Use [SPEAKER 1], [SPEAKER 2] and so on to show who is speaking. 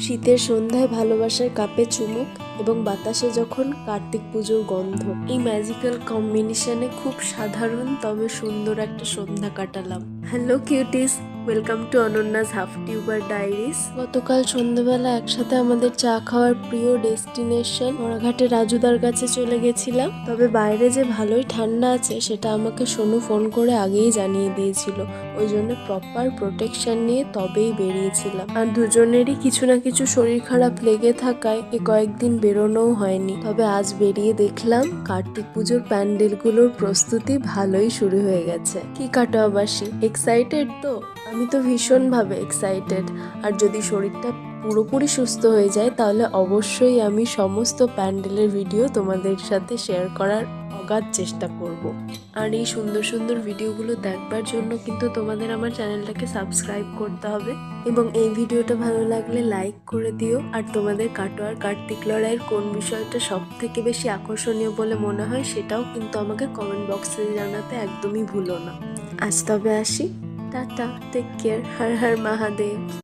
[SPEAKER 1] শীতের সন্ধ্যায় ভালোবাসার কাপে চুমুক এবং বাতাসে যখন কার্তিক পুজোর গন্ধ, এই ম্যাজিক্যাল কম্বিনেশনে খুব সাধারণ তবে সুন্দর একটা সন্ধ্যা কাটালাম। Hello cuties, welcome to অনন্যাস half tuber diaries. গতকাল সন্ধ্যাবেলা একসাথে আমাদের চা খাওয়ার প্রিয় ডেস্টিনেশন মরাঘাটে রাজুদার কাছে চলে গেছিলাম। তবে বাইরে যে ভালোই ঠান্ডা আছে সেটা আমাকে সোনু ফোন করে আগেই জানিয়ে দিয়েছিল, ওই জন্য প্রপার প্রোটেকশন নিয়ে তবেই বেরিয়েছিলাম। আর দুজনেরই কিছু না কিছু শরীর খারাপ লেগে থাকায় কয়েকদিন বেরোনোও হয়নি। তবে আজ বেরিয়ে দেখলাম কার্তিক পুজোর প্যান্ডেলগুলোর প্রস্তুতি ভালোই শুরু হয়ে গেছে। কি কাটোয়াবাসী, এক্সাইটেড তো? আমি তো ভীষণভাবে এক্সাইটেড। আর যদি শরীরটা পুরোপুরি সুস্থ হয়ে যায় তাহলে অবশ্যই আমি সমস্ত প্যান্ডেলের ভিডিও তোমাদের সাথে শেয়ার করার অগাধ চেষ্টা করব। আর এই সুন্দর সুন্দর ভিডিওগুলো দেখবার জন্য কিন্তু তোমাদের আমার চ্যানেলটাকে সাবস্ক্রাইব করতে হবে এবং এই ভিডিওটা ভালো লাগলে লাইক করে দিও। আর তোমাদের কাটোয়ার কার্তিক লড়াইয়ের কোন বিষয়টা সব থেকে বেশি আকর্ষণীয় বলে মনে হয় সেটাও কিন্তু আমাকে কমেন্ট বক্সে জানাতে একদমই ভুলো না। আজ তবে আসি, tata, take care, Har Har Mahadev.